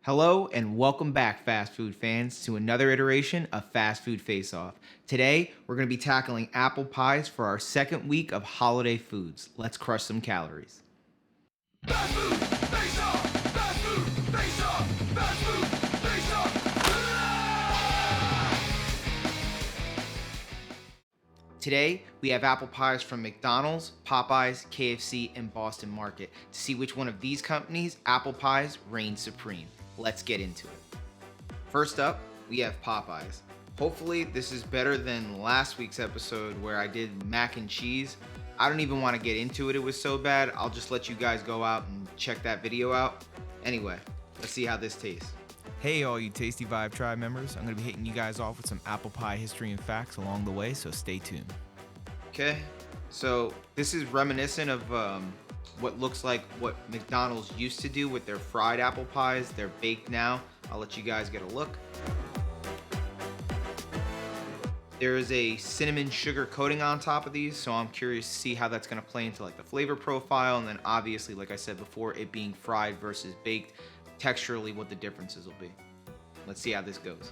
Hello and welcome back, fast food fans, to another iteration of Fast Food Face Off. Today, we're going to be tackling apple pies for our second week of holiday foods. Let's crush some calories. Fast food, face off! Fast food, face off! Fast food, face off! Today, we have apple pies from McDonald's, Popeyes, KFC, and Boston Market to see which one of these companies' apple pies reigns supreme. Let's get into it. First up, we have Popeyes. Hopefully, this is better than last week's episode where I did mac and cheese. I don't even want to get into it, it was so bad. I'll just let you guys go out and check that video out. Anyway, let's see how this tastes. Hey all you Tasty Vibe Tribe members, I'm going to be hitting you guys off with some apple pie history and facts along the way, so stay tuned. Okay, so this is reminiscent of what looks like what McDonald's used to do with their fried apple pies. They're baked now. I'll let you guys get a look. There is a cinnamon sugar coating on top of these, so I'm curious to see how that's going to play into like the flavor profile, and then obviously, like I said before, it being fried versus baked, texturally what the differences will be. Let's see how this goes.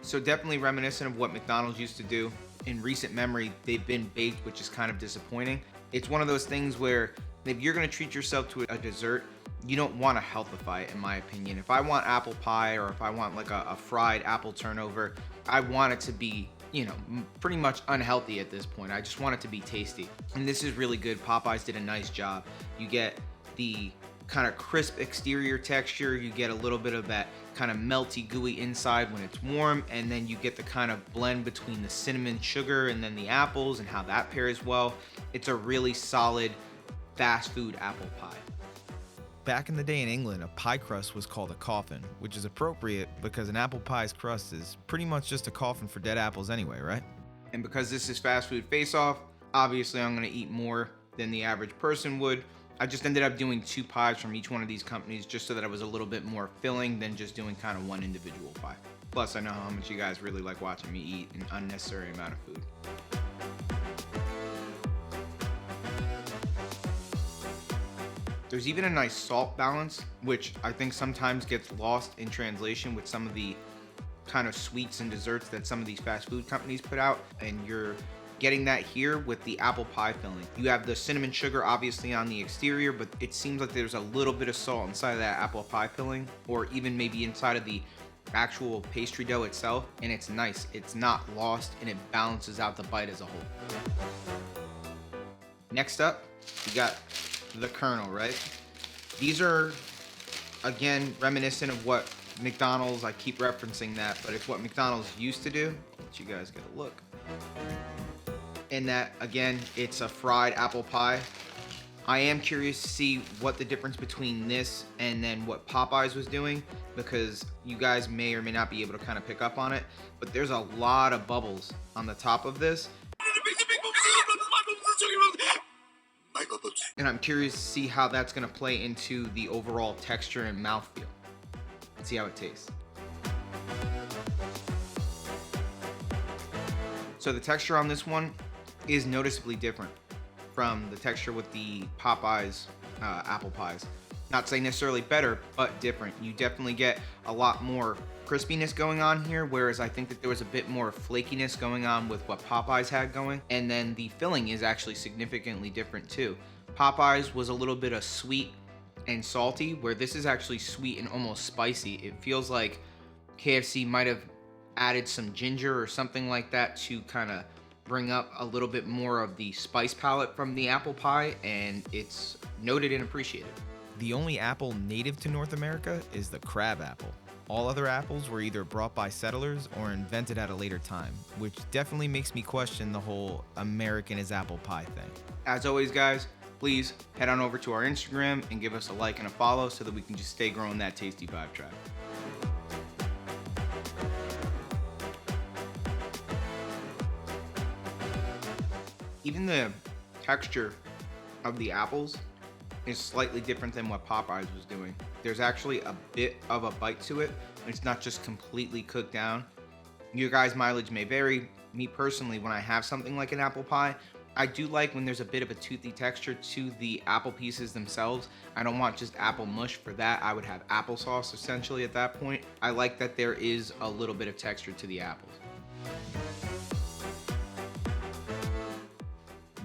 So definitely reminiscent of what McDonald's used to do. In recent memory, they've been baked, which is kind of disappointing. It's one of those things where if you're going to treat yourself to a dessert, you don't want to healthify it, in my opinion. If I want apple pie or if I want like a fried apple turnover, I want it to be, pretty much unhealthy at this point. I just want it to be tasty. And this is really good. Popeyes did a nice job. You get the kind of crisp exterior texture, you get a little bit of that kind of melty gooey inside when it's warm, and then you get the kind of blend between the cinnamon sugar and then the apples and how that pairs well. It's a really solid fast food apple pie. Back in the day in England, a pie crust was called a coffin, which is appropriate because an apple pie's crust is pretty much just a coffin for dead apples anyway, right? And because this is fast food face off, obviously I'm gonna eat more than the average person would. I just ended up doing 2 pies from each one of these companies just so that it was a little bit more filling than just doing kind of one individual pie. Plus, I know how much you guys really like watching me eat an unnecessary amount of food. There's even a nice salt balance, which I think sometimes gets lost in translation with some of the kind of sweets and desserts that some of these fast food companies put out, and you're getting that here with the apple pie filling. You have the cinnamon sugar obviously on the exterior, but it seems like there's a little bit of salt inside of that apple pie filling, or even maybe inside of the actual pastry dough itself, and it's nice. It's not lost, and it balances out the bite as a whole. Next up, we got the kernel, right? These are, again, reminiscent of what McDonald's, I keep referencing that, but it's what McDonald's used to do. Let you guys get a look. In that, again, it's a fried apple pie. I am curious to see what the difference between this and then what Popeyes was doing, because you guys may or may not be able to kind of pick up on it, but there's a lot of bubbles on the top of this. And I'm curious to see how that's going to play into the overall texture and mouthfeel. Let's see how it tastes. So the texture on this one is noticeably different from the texture with the Popeyes apple pies. Not saying necessarily better, but different. You definitely get a lot more crispiness going on here, whereas I think that there was a bit more flakiness going on with what Popeyes had going. And then the filling is actually significantly different too. Popeyes was a little bit of sweet and salty, where this is actually sweet and almost spicy. It feels like KFC might have added some ginger or something like that to kind of bring up a little bit more of the spice palette from the apple pie, and it's noted and appreciated. The only apple native to North America is the crab apple. All other apples were either brought by settlers or invented at a later time, which definitely makes me question the whole American is apple pie thing. As always, guys, please head on over to our Instagram and give us a like and a follow so that we can just stay growing that Tasty Vibe Tribe. Even the texture of the apples is slightly different than what Popeyes was doing. There's actually a bit of a bite to it. It's not just completely cooked down. Your guys' mileage may vary. Me personally, when I have something like an apple pie, I do like when there's a bit of a toothy texture to the apple pieces themselves. I don't want just apple mush. For that, I would have applesauce essentially at that point. I like that there is a little bit of texture to the apples.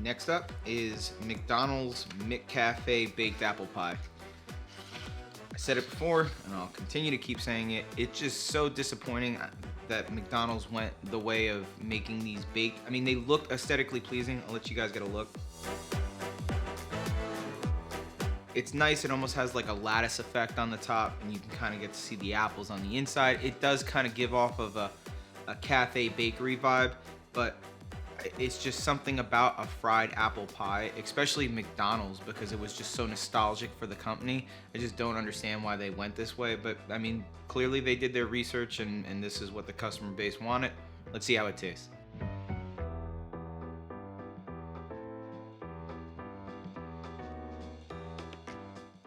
Next up is McDonald's McCafe Baked Apple Pie. I said it before, and I'll continue to keep saying it. It's just so disappointing that McDonald's went the way of making these baked. I mean, they look aesthetically pleasing. I'll let you guys get a look. It's nice. It almost has like a lattice effect on the top, and you can kind of get to see the apples on the inside. It does kind of give off of a cafe bakery vibe, but it's just something about a fried apple pie, especially McDonald's, because it was just so nostalgic for the company. I just don't understand why they went this way, but I mean, clearly they did their research and this is what the customer base wanted. Let's see how it tastes.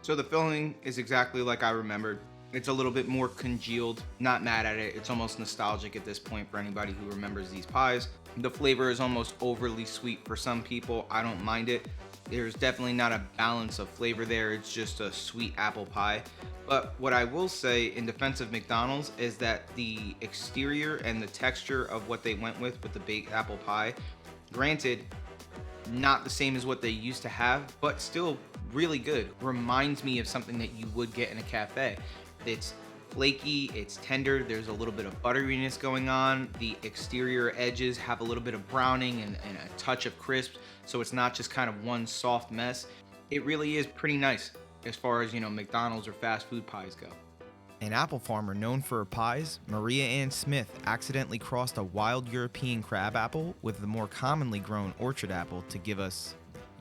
So the filling is exactly like I remembered. It's a little bit more congealed, not mad at it. It's almost nostalgic at this point for anybody who remembers these pies. The flavor is almost overly sweet for some people. I don't mind it. There's definitely not a balance of flavor there. It's just a sweet apple pie. But what I will say in defense of McDonald's is that the exterior and the texture of what they went with the baked apple pie, granted, not the same as what they used to have, but still really good. Reminds me of something that you would get in a cafe. It's flaky, it's tender, there's a little bit of butteriness going on. The exterior edges have a little bit of browning and a touch of crisp, so it's not just kind of one soft mess. It really is pretty nice as far as, McDonald's or fast food pies go. An apple farmer known for her pies, Maria Ann Smith accidentally crossed a wild European crab apple with the more commonly grown orchard apple to give us,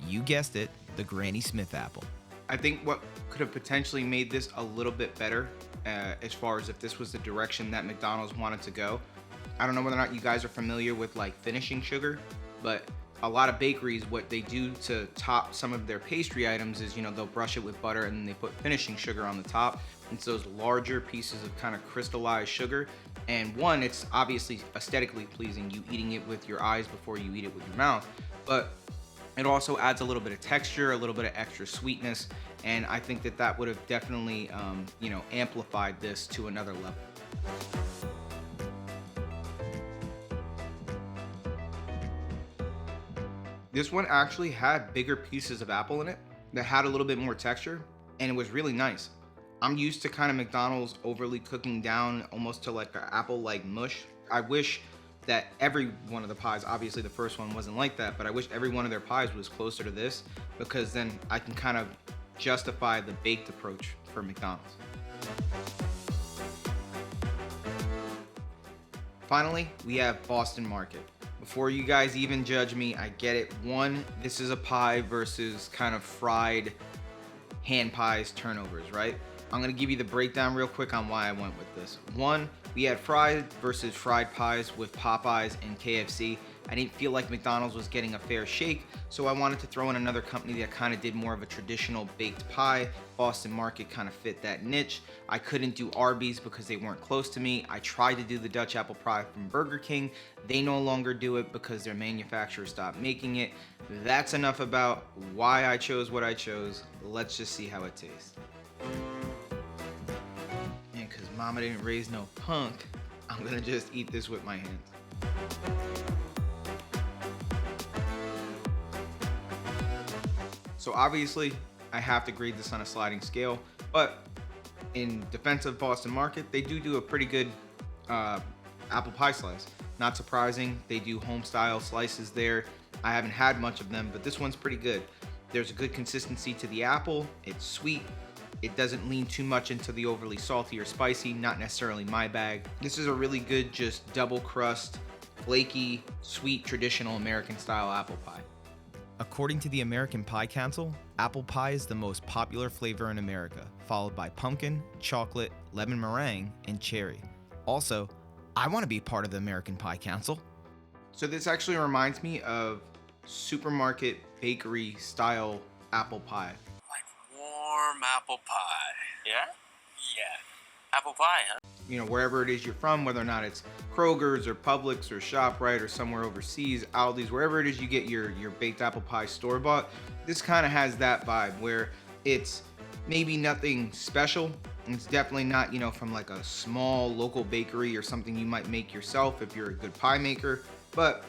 you guessed it, the Granny Smith apple. I think what could have potentially made this a little bit better, as far as if this was the direction that McDonald's wanted to go. I don't know whether or not you guys are familiar with like finishing sugar, but a lot of bakeries, what they do to top some of their pastry items is, they'll brush it with butter and then they put finishing sugar on the top. It's those larger pieces of kind of crystallized sugar. And one, it's obviously aesthetically pleasing, you eating it with your eyes before you eat it with your mouth, but it also adds a little bit of texture, a little bit of extra sweetness, and I think that would have definitely, amplified this to another level. This one actually had bigger pieces of apple in it that had a little bit more texture, and it was really nice. I'm used to kind of McDonald's overly cooking down almost to like an apple-like mush. I wish that every one of the pies, obviously the first one wasn't like that, but I wish every one of their pies was closer to this, because then I can kind of justify the baked approach for McDonald's. Finally, we have Boston Market. Before you guys even judge me, I get it. One, this is a pie versus kind of fried Popeyes turnovers, right? I'm gonna give you the breakdown real quick on why I went with this. One, we had fried versus fried pies with Popeyes and KFC. I didn't feel like McDonald's was getting a fair shake, so I wanted to throw in another company that kind of did more of a traditional baked pie. Boston Market kind of fit that niche. I couldn't do Arby's because they weren't close to me. I tried to do the Dutch apple pie from Burger King. They no longer do it because their manufacturer stopped making it. That's enough about why I chose what I chose. Let's just see how it tastes. And because mama didn't raise no punk, I'm gonna just eat this with my hands. So obviously, I have to grade this on a sliding scale, but in defense of Boston Market, they do a pretty good apple pie slice. Not surprising, they do home style slices there. I haven't had much of them, but this one's pretty good. There's a good consistency to the apple, it's sweet, it doesn't lean too much into the overly salty or spicy, not necessarily my bag. This is a really good, just double crust, flaky, sweet, traditional American style apple pie. According to the American Pie Council, apple pie is the most popular flavor in America, followed by pumpkin, chocolate, lemon meringue, and cherry. Also, I want to be part of the American Pie Council. So this actually reminds me of supermarket bakery style apple pie. Like warm apple pie. Yeah? Yeah. Apple pie, huh? wherever it is you're from, whether or not it's Kroger's or Publix or ShopRite or somewhere overseas, Aldi's, wherever it is you get your baked apple pie store bought. This kind of has that vibe where it's maybe nothing special. It's definitely not, from like a small local bakery or something you might make yourself if you're a good pie maker, but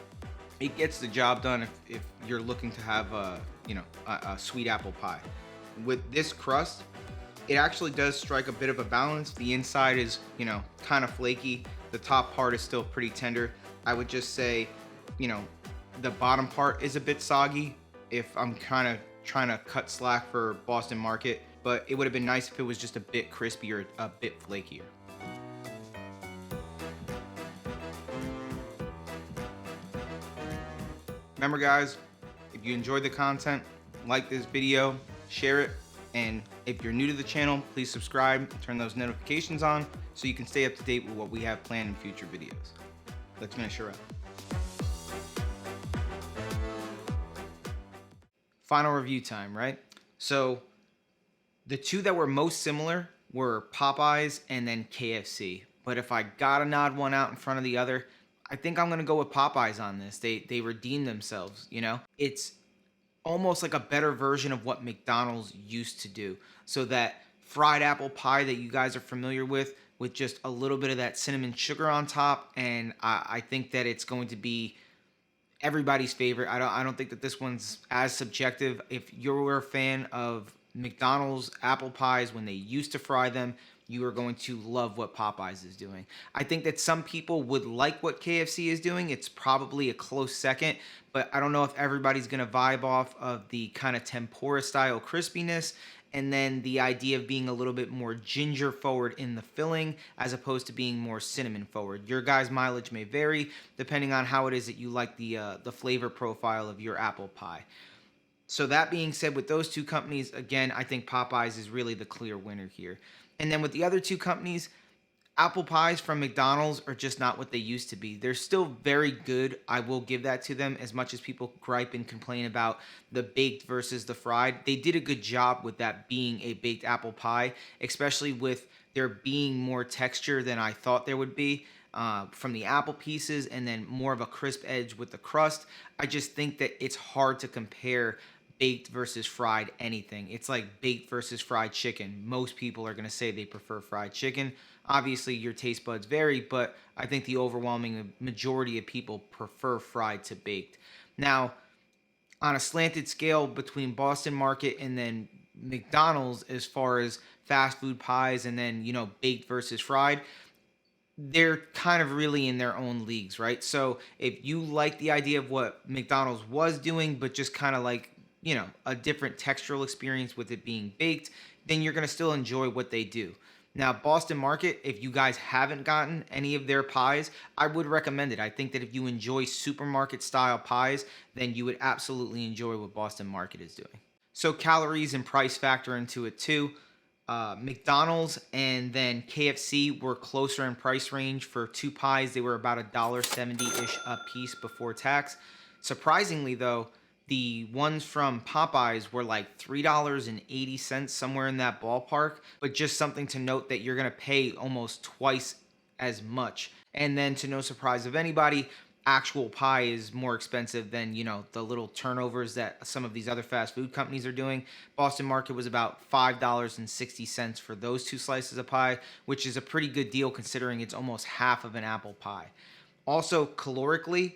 it gets the job done if you're looking to have a sweet apple pie. With this crust, it actually does strike a bit of a balance. The inside is, kind of flaky. The top part is still pretty tender. I would just say, the bottom part is a bit soggy if I'm kind of trying to cut slack for Boston Market, but it would have been nice if it was just a bit crispier, a bit flakier. Remember guys, if you enjoyed the content, like this video, share it, and if you're new to the channel, please subscribe, turn those notifications on so you can stay up to date with what we have planned in future videos. Let's finish her up. Final review time, right? So the two that were most similar were Popeyes and then KFC. But if I gotta nod one out in front of the other, I think I'm gonna go with Popeyes on this. They redeemed themselves, It's almost like a better version of what McDonald's used to do. So that fried apple pie that you guys are familiar with just a little bit of that cinnamon sugar on top, and I think that it's going to be everybody's favorite. I don't think that this one's as subjective. If you're a fan of McDonald's apple pies when they used to fry them, you are going to love what Popeyes is doing. I think that some people would like what KFC is doing. It's probably a close second, but I don't know if everybody's gonna vibe off of the kind of tempura style crispiness and then the idea of being a little bit more ginger forward in the filling as opposed to being more cinnamon forward. Your guys' mileage may vary depending on how it is that you like the flavor profile of your apple pie. So that being said, with those two companies, again, I think Popeyes is really the clear winner here. And then with the other two companies, apple pies from McDonald's are just not what they used to be. They're still very good. I will give that to them, as much as people gripe and complain about the baked versus the fried. They did a good job with that being a baked apple pie, especially with there being more texture than I thought there would be from the apple pieces, and then more of a crisp edge with the crust. I just think that it's hard to compare baked versus fried anything. It's like baked versus fried chicken. Most people are going to say they prefer fried chicken. Obviously, your taste buds vary, but I think the overwhelming majority of people prefer fried to baked. Now, on a slanted scale between Boston Market and then McDonald's, as far as fast food pies and then, baked versus fried, they're kind of really in their own leagues, right? So if you like the idea of what McDonald's was doing, but just kind of like, a different textural experience with it being baked, then you're going to still enjoy what they do. Now, Boston Market, if you guys haven't gotten any of their pies, I would recommend it. I think that if you enjoy supermarket style pies, then you would absolutely enjoy what Boston Market is doing. So calories and price factor into it too. McDonald's and then KFC were closer in price range. For two pies, they were about $1.70-ish a piece before tax. Surprisingly though, the ones from Popeyes were like $3.80, somewhere in that ballpark. But just something to note that you're going to pay almost twice as much. And then, to no surprise of anybody, actual pie is more expensive than, the little turnovers that some of these other fast food companies are doing. Boston Market was about $5.60 for those two slices of pie, which is a pretty good deal considering it's almost half of an apple pie. Also, calorically,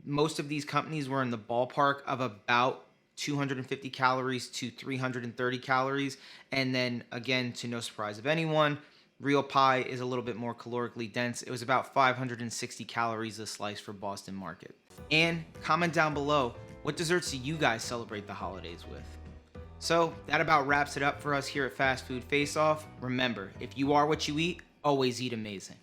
most of these companies were in the ballpark of about 250 calories to 330 calories. And then again, to no surprise of anyone, real pie is a little bit more calorically dense. It was about 560 calories a slice for Boston Market. And comment down below, what desserts do you guys celebrate the holidays with? So that about wraps it up for us here at Fast Food Face Off. Remember, if you are what you eat, always eat amazing.